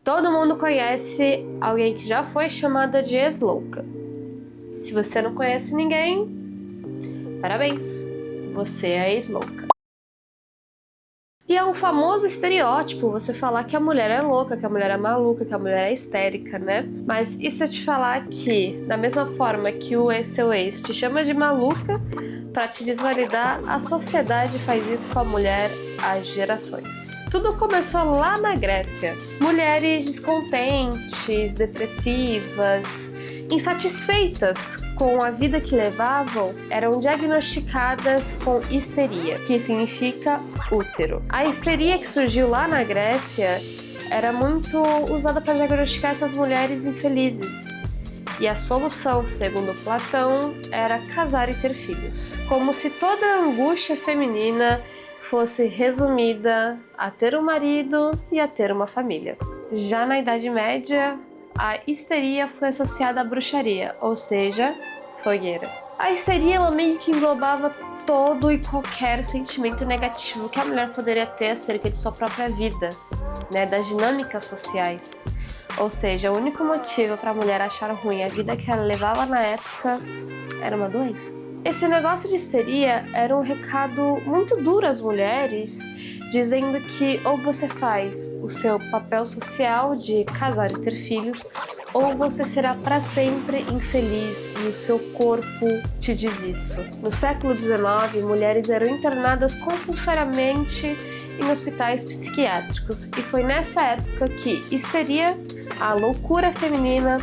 Todo mundo conhece alguém que já foi chamada de ex-louca. Se você não conhece ninguém, parabéns, você é ex-louca. E é um famoso estereótipo você falar que a mulher é louca, que a mulher é maluca, que a mulher é histérica, né? Mas e se eu te falar que, da mesma forma que o seu ex te chama de maluca, para te desvalidar, a sociedade faz isso com a mulher há gerações. Tudo começou lá na Grécia. Mulheres descontentes, depressivas, insatisfeitas com a vida que levavam, eram diagnosticadas com histeria, que significa útero. A histeria que surgiu lá na Grécia era muito usada para diagnosticar essas mulheres infelizes. E a solução, segundo Platão, era casar e ter filhos. Como se toda a angústia feminina fosse resumida a ter um marido e a ter uma família. Já na Idade Média, a histeria foi associada à bruxaria, ou seja, fogueira. A histeria ela meio que englobava todo e qualquer sentimento negativo que a mulher poderia ter acerca de sua própria vida, né, das dinâmicas sociais. Ou seja, o único motivo para a mulher achar ruim a vida que ela levava na época era uma doença. Esse negócio de histeria era um recado muito duro às mulheres, dizendo que ou você faz o seu papel social de casar e ter filhos, ou você será para sempre infeliz e o seu corpo te diz isso. No século XIX, mulheres eram internadas compulsoriamente em hospitais psiquiátricos e foi nessa época que histeria, a loucura feminina,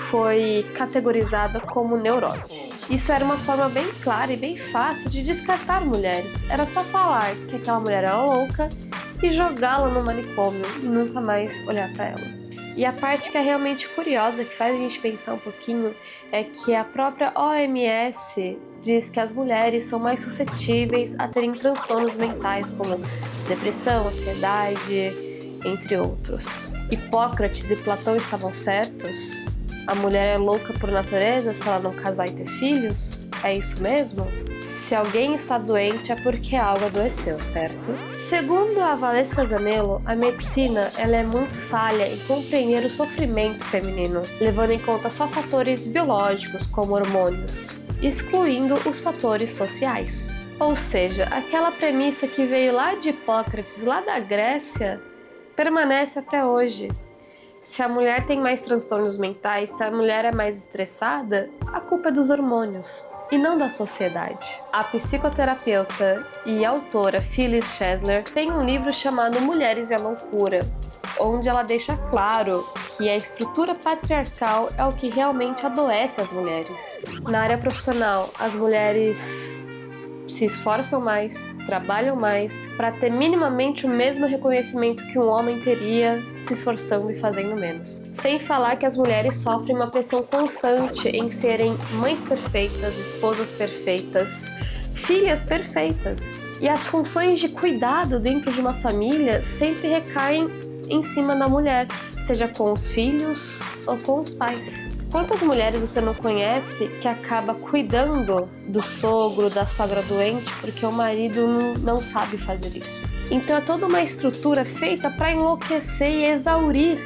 foi categorizada como neurose. Isso era uma forma bem clara e bem fácil de descartar mulheres. Era só falar que aquela mulher era louca e jogá-la no manicômio e nunca mais olhar para ela. E a parte que é realmente curiosa, que faz a gente pensar um pouquinho, é que a própria OMS diz que as mulheres são mais suscetíveis a terem transtornos mentais como depressão, ansiedade, entre outros. Hipócrates e Platão estavam certos? A mulher é louca por natureza se ela não casar e ter filhos? É isso mesmo? Se alguém está doente é porque algo adoeceu, certo? Segundo a Valesca Zanello, a medicina ela é muito falha em compreender o sofrimento feminino, levando em conta só fatores biológicos como hormônios, excluindo os fatores sociais. Ou seja, aquela premissa que veio lá de Hipócrates, lá da Grécia, permanece até hoje. Se a mulher tem mais transtornos mentais, se a mulher é mais estressada, a culpa é dos hormônios e não da sociedade. A psicoterapeuta e autora Phyllis Chesler tem um livro chamado Mulheres e a Loucura, onde ela deixa claro que a estrutura patriarcal é o que realmente adoece as mulheres. Na área profissional, as mulheres se esforçam mais, trabalham mais, para ter minimamente o mesmo reconhecimento que um homem teria se esforçando e fazendo menos. Sem falar que as mulheres sofrem uma pressão constante em serem mães perfeitas, esposas perfeitas, filhas perfeitas. E as funções de cuidado dentro de uma família sempre recaem em cima da mulher, seja com os filhos ou com os pais. Quantas mulheres você não conhece que acaba cuidando do sogro, da sogra doente, porque o marido não sabe fazer isso? Então é toda uma estrutura feita para enlouquecer e exaurir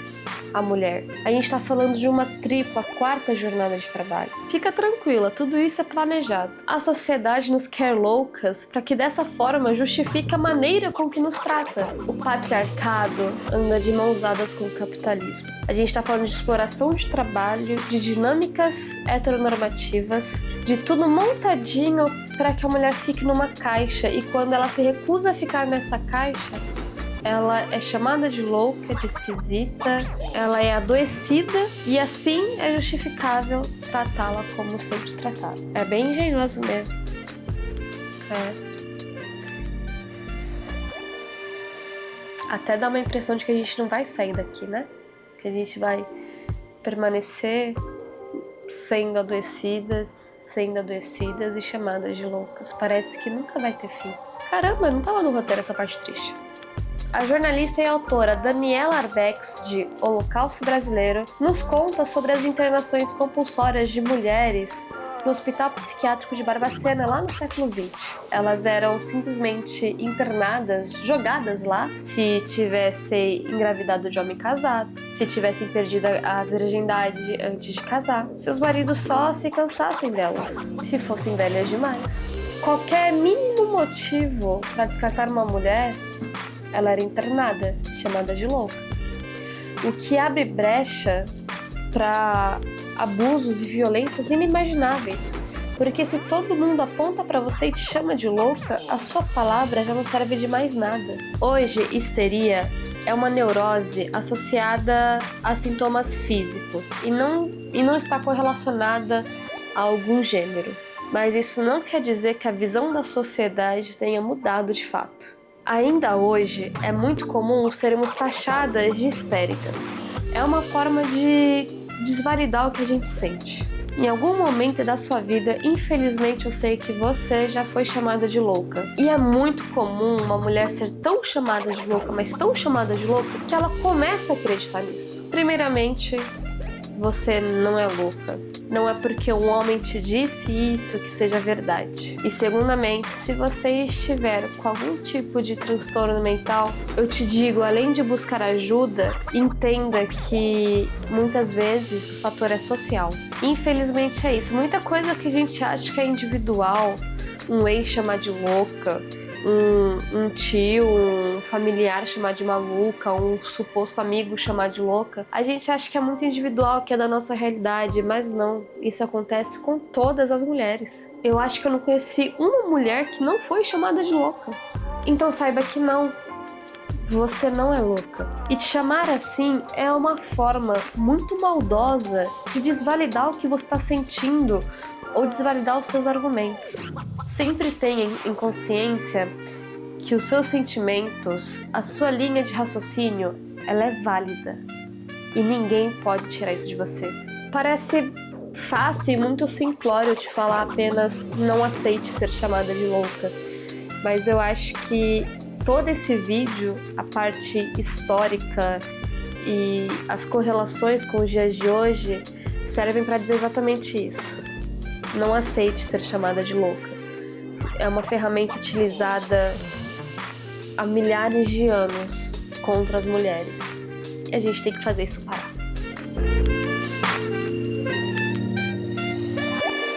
a mulher. A gente está falando de uma tripla, quarta jornada de trabalho. Fica tranquila, tudo isso é planejado. A sociedade nos quer loucas para que dessa forma justifique a maneira com que nos trata. O patriarcado anda de mãos dadas com o capitalismo. A gente está falando de exploração de trabalho, de dinâmicas heteronormativas, de tudo montadinho para que a mulher fique numa caixa e quando ela se recusa a ficar nessa caixa, ela é chamada de louca, de esquisita, ela é adoecida e assim é justificável tratá-la como sempre tratado. É bem engenhoso mesmo. Até dá uma impressão de que a gente não vai sair daqui, né? Que a gente vai permanecer sendo adoecidas e chamadas de loucas. Parece que nunca vai ter fim. Caramba, não tava no roteiro essa parte triste. A jornalista e autora Daniela Arbex, de Holocausto Brasileiro, nos conta sobre as internações compulsórias de mulheres no Hospital Psiquiátrico de Barbacena, lá no século XX. Elas eram simplesmente internadas, jogadas lá, se tivessem engravidado de homem casado, se tivessem perdido a virgindade antes de casar, se os maridos só se cansassem delas, se fossem velhas demais. Qualquer mínimo motivo para descartar uma mulher, ela era internada, chamada de louca. O que abre brecha para abusos e violências inimagináveis. Porque se todo mundo aponta pra você e te chama de louca, a sua palavra já não serve de mais nada. Hoje, histeria é uma neurose associada a sintomas físicos e não está correlacionada a algum gênero. Mas isso não quer dizer que a visão da sociedade tenha mudado de fato. Ainda hoje, é muito comum sermos taxadas de histéricas. É uma forma de desvalidar o que a gente sente. Em algum momento da sua vida, infelizmente eu sei que você já foi chamada de louca. E é muito comum uma mulher ser tão chamada de louca, mas tão chamada de louca, que ela começa a acreditar nisso. Primeiramente, você não é louca. Não é porque um homem te disse isso que seja verdade. E segundamente, se você estiver com algum tipo de transtorno mental, eu te digo, além de buscar ajuda, entenda que muitas vezes o fator é social. Infelizmente é isso. Muita coisa que a gente acha que é individual, um ex chamar de louca, um tio, um familiar chamar de maluca, um suposto amigo chamar de louca, a gente acha que é muito individual, que é da nossa realidade, mas não, isso acontece com todas as mulheres. Eu acho que eu não conheci uma mulher que não foi chamada de louca. Então saiba que não, você não é louca. E te chamar assim é uma forma muito maldosa de desvalidar o que você está sentindo ou desvalidar os seus argumentos. Sempre tenha em consciência que os seus sentimentos, a sua linha de raciocínio, ela é válida e ninguém pode tirar isso de você. Parece fácil e muito simplório te falar apenas não aceite ser chamada de louca, mas eu acho que todo esse vídeo, a parte histórica e as correlações com os dias de hoje servem para dizer exatamente isso. Não aceite ser chamada de louca. É uma ferramenta utilizada há milhares de anos contra as mulheres. E a gente tem que fazer isso parar.